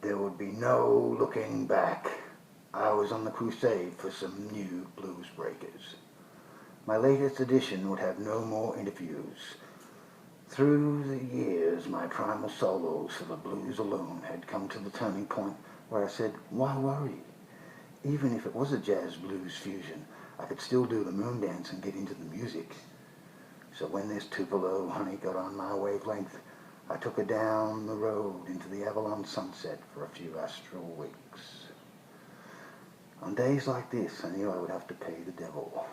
there would be no looking back. I was on the crusade for some new blues breakers. My latest edition would have no more interviews. Through the years, my primal solos for the blues alone had come to the turning point where I said, why worry? Even if it was a jazz blues fusion, I could still do the moon dance and get into the music. So when this Tupelo honey got on my wavelength, I took her down the road into the Avalon sunset for a few astral weeks. On days like this, I knew I would have to pay the devil.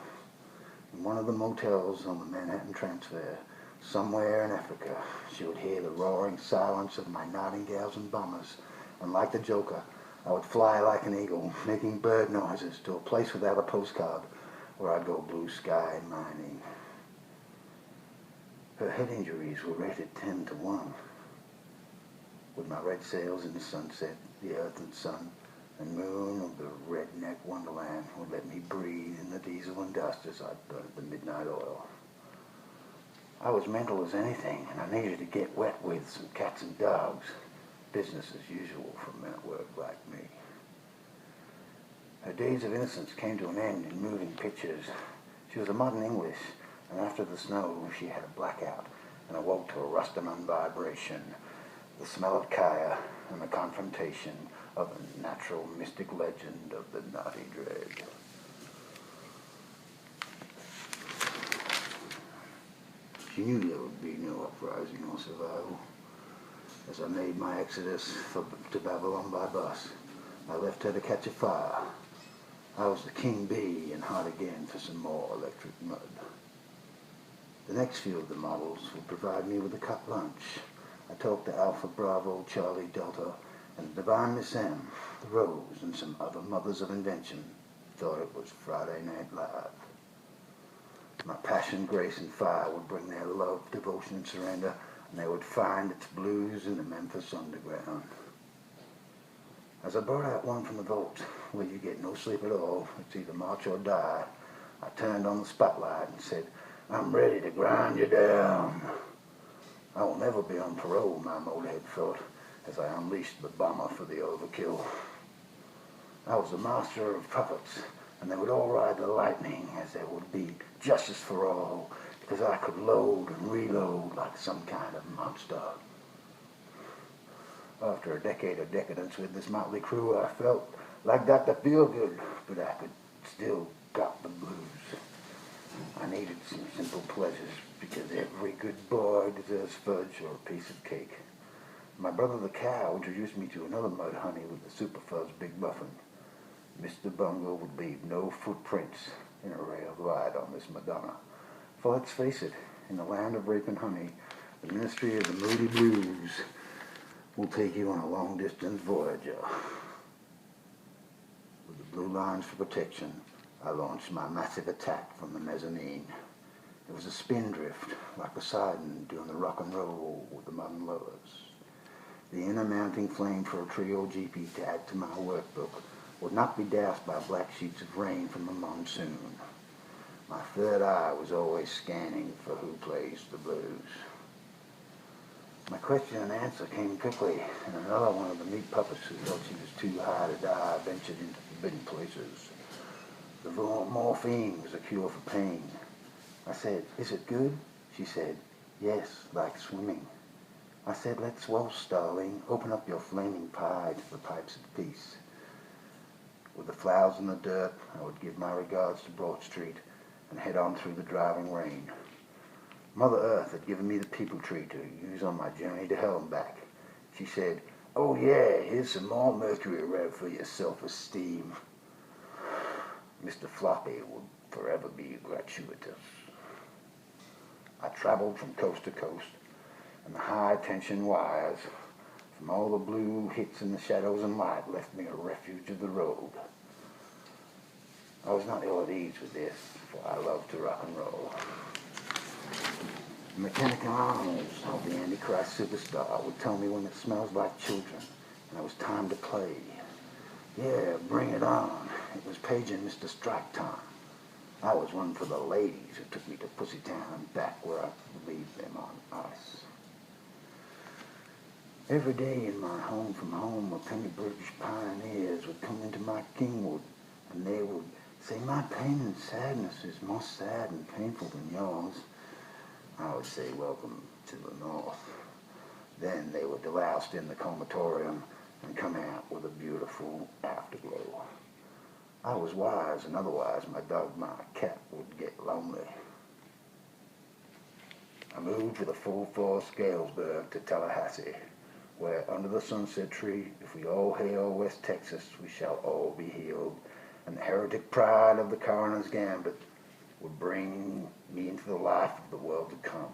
In one of the motels on the Manhattan Transfer, somewhere in Africa, she would hear the roaring silence of my nightingales and bombers, and like the Joker, I would fly like an eagle, making bird noises to a place without a postcard, where I'd go blue sky mining. Her head injuries were rated 10-1. With my red sails in the sunset, the earth and sun and moon of the redneck wonderland would let me breathe in the diesel and dust as I burnt the midnight oil. I was mental as anything, and I needed to get wet with some cats and dogs. Business as usual for men at work like me. Her days of innocence came to an end in moving pictures. She was a modern English, and after the snow she had a blackout and awoke to a Rastaman vibration, the smell of kaya, and the confrontation of a natural mystic legend of the naughty dread. She knew there would be no uprising or survival. As I made my exodus to Babylon by bus, I left her to catch a fire. I was the king bee and hot again for some more electric mud. The next few of the models would provide me with a cut lunch. I talked to Alpha Bravo, Charlie Delta, and Divine Miss M, the Rose, and some other mothers of invention. Thought it was Friday Night Live. My passion, grace, and fire would bring their love, devotion, and surrender, and they would find its blues in the Memphis underground. As I brought out one from the vault, where you get no sleep at all, it's either march or die, I turned on the spotlight and said, I'm ready to grind you down. I will never be on parole, my molehead thought, as I unleashed the bomber for the overkill. I was the master of puppets, and they would all ride the lightning as there would be justice for all, because I could load and reload like some kind of monster. After a decade of decadence with this motley crew, I felt like Dr. Feelgood, but I could still got the blues. I needed some simple pleasures, because every good boy deserves fudge or a piece of cake. My brother the cow introduced me to another mud honey with the super fuzz big muffin. Mr. Bungle would leave no footprints in a ray of light on this Madonna. For let's face it, in the land of rape and honey, the ministry of the moody blues will take you on a long-distance voyager. With the blue lines for protection, I launched my massive attack from the mezzanine. It was a spindrift, like Poseidon doing the rock and roll with the modern lovers. The inner mounting flame for a trio GP to add to my workbook would not be doused by black sheets of rain from the monsoon. My third eye was always scanning for who plays the blues. My question and answer came quickly, and another one of the meat puppets who thought she was too high to die ventured into forbidden places. The morphine was a cure for pain. I said, is it good? She said, yes, like swimming. I said, let's waltz, darling. Open up your flaming pie to the pipes of peace. With the flowers in the dirt, I would give my regards to Broad Street and head on through the driving rain. Mother Earth had given me the people tree to use on my journey to hell and back. She said, oh yeah, here's some more Mercury Rev for your self-esteem. Mr. Floppy would forever be gratuitous. I traveled from coast to coast, and the high-tension wires from all the blue hits in the shadows and light left me a refuge of the road. I was not ill at ease with this, for I love to rock and roll. The mechanical animals of the Antichrist superstar would tell me when it smells like children, and it was time to play. Yeah, bring it on. It was paging Mr. Strike time. I was one for the ladies who took me to Pussytown and back where I could leave them on ice. Every day in my home from home, a penny British pioneers would come into my kingwood, and they would say, my pain and sadness is more sad and painful than yours. I would say, welcome to the north. Then they were deloused in the comatorium and come out with a beautiful afterglow. I was wise, and otherwise my dog, my cat, would get lonely. I moved with a full force Galesburg to Tallahassee, where under the sunset tree, if we all hail West Texas, we shall all be healed, and the heretic pride of the coroner's gambit would bring me into the life of the world to come.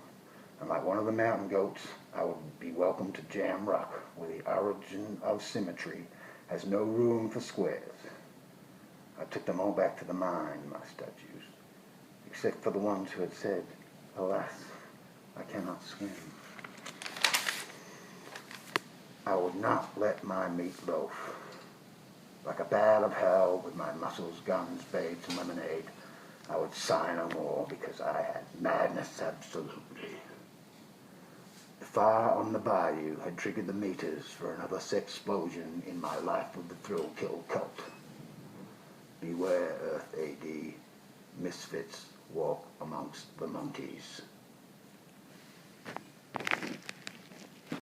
And like one of the mountain goats, I would be welcome to Jam Rock, where the origin of symmetry has no room for squares. I took them all back to the mine, my statues, except for the ones who had said, alas, I cannot swim. I would not let my meat loaf. Like a bat of hell with my muscles, guns, babes, and lemonade, I would sigh no more because I had madness absolutely. The fire on the bayou had triggered the meters for another sexplosion in my life of the thrill-kill cult. Beware, Earth AD, misfits walk amongst the monkeys.